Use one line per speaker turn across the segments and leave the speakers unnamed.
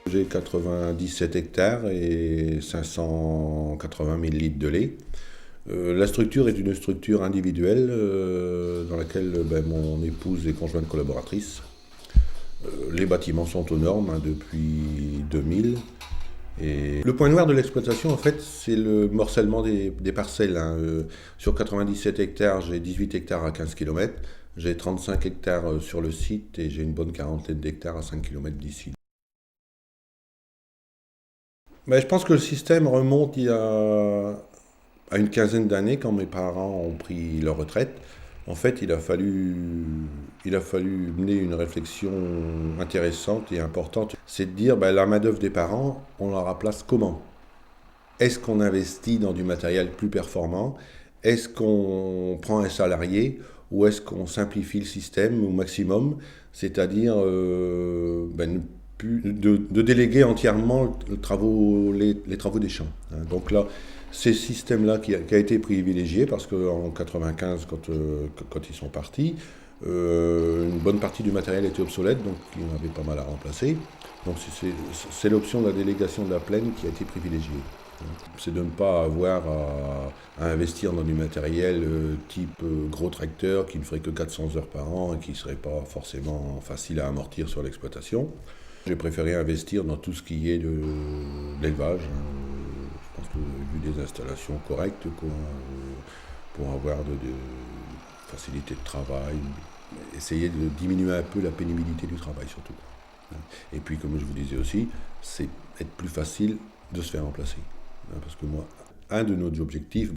J'ai 97 hectares et 580 000 litres de lait. La structure est une structure individuelle dans laquelle mon épouse est conjointe collaboratrice. Les bâtiments sont aux normes depuis 2000. Et le point noir de l'exploitation, en fait, c'est le morcellement des parcelles. Sur 97 hectares, j'ai 18 hectares à 15 km. J'ai 35 hectares sur le site et j'ai une bonne quarantaine d'hectares à 5 km d'ici. Je pense que le système remonte à une quinzaine d'années, quand mes parents ont pris leur retraite. En fait, il a fallu mener une réflexion intéressante et importante. C'est de dire, la main-d'œuvre des parents, on la remplace comment? Est-ce qu'on investit dans du matériel plus performant? Est-ce qu'on prend un salarié? Ou est-ce qu'on simplifie le système au maximum? C'est-à-dire de déléguer entièrement les travaux des champs. Donc là, c'est ce système-là qui a été privilégié parce qu'en 95, quand ils sont partis, une bonne partie du matériel était obsolète, donc il y en avait pas mal à remplacer. Donc c'est l'option de la délégation de la plaine qui a été privilégiée. C'est de ne pas avoir à investir dans du matériel type gros tracteur qui ne ferait que 400 heures par an et qui ne serait pas forcément facile à amortir sur l'exploitation. J'ai préféré investir dans tout ce qui est de l'élevage. Je pense que j'ai vu des installations correctes pour avoir de facilité de travail, essayer de diminuer un peu la pénibilité du travail surtout. Et puis comme je vous disais aussi, c'est être plus facile de se faire remplacer. Parce que moi, un de nos objectifs,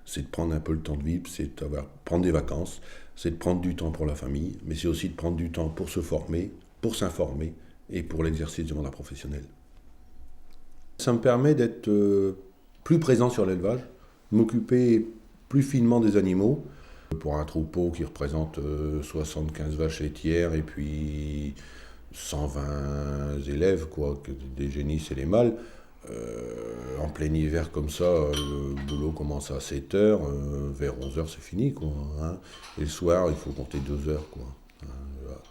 c'est de prendre un peu le temps de vivre, c'est de prendre des vacances, c'est de prendre du temps pour la famille, mais c'est aussi de prendre du temps pour se former, pour s'informer et pour l'exercice du mandat professionnel. Ça me permet d'être plus présent sur l'élevage, m'occuper plus finement des animaux. Pour un troupeau qui représente 75 vaches laitières et puis 120 élèves, des génisses et les mâles, en plein hiver comme ça, le boulot commence à 7 heures, vers 11 heures c'est fini. Et le soir, il faut compter 2 heures,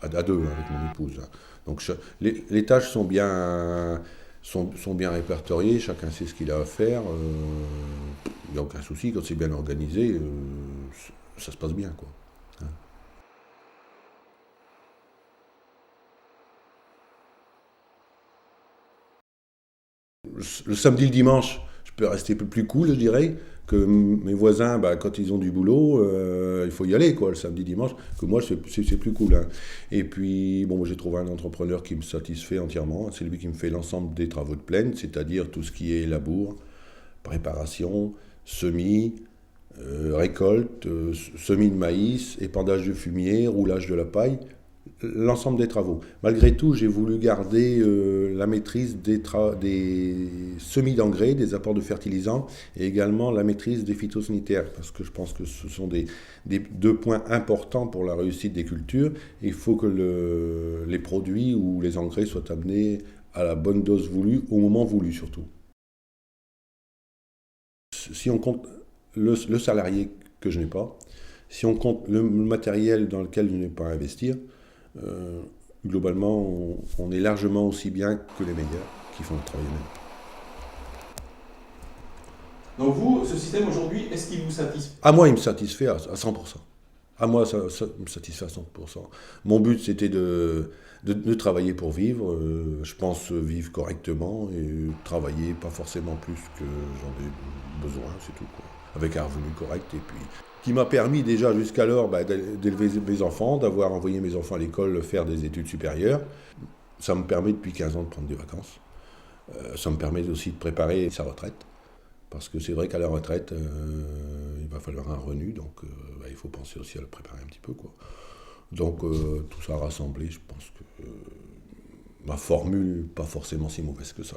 à deux avec mon épouse. Donc les tâches sont bien répertoriées, chacun sait ce qu'il a à faire. Il n'y a aucun souci, quand c'est bien organisé, ça se passe bien. Le samedi, le dimanche, je peux rester un peu plus cool, je dirais, que mes voisins, quand ils ont du boulot, il faut y aller, le samedi, dimanche, que moi, c'est plus cool. Et puis, j'ai trouvé un entrepreneur qui me satisfait entièrement. C'est lui qui me fait l'ensemble des travaux de plaine, c'est-à-dire tout ce qui est labour, préparation, semis, récolte, semis de maïs, épandage de fumier, roulage de la paille, l'ensemble des travaux. Malgré tout, j'ai voulu garder la maîtrise des semis d'engrais, des apports de fertilisants et également la maîtrise des phytosanitaires parce que je pense que ce sont des deux points importants pour la réussite des cultures. Il faut que les produits ou les engrais soient amenés à la bonne dose voulue, au moment voulu surtout. Si on compte le salarié que je n'ai pas, si on compte le matériel dans lequel je n'ai pas à investir, globalement, on est largement aussi bien que les meilleurs qui font le travail eux-mêmes.
Donc vous, ce système aujourd'hui, est-ce qu'il vous satisfait?
À moi, il me satisfait à 100%. À moi, ça me satisfait à 100%. Mon but, c'était de travailler pour vivre. Je pense vivre correctement et travailler pas forcément plus que j'en ai besoin, c'est tout. Avec un revenu correct et puis qui m'a permis déjà jusqu'alors d'élever mes enfants, d'avoir envoyé mes enfants à l'école faire des études supérieures. Ça me permet depuis 15 ans de prendre des vacances. Ça me permet aussi de préparer sa retraite. Parce que c'est vrai qu'à la retraite, il va falloir un revenu, donc il faut penser aussi à le préparer un petit peu. Donc tout ça rassemblé, je pense que ma formule, pas forcément si mauvaise que ça.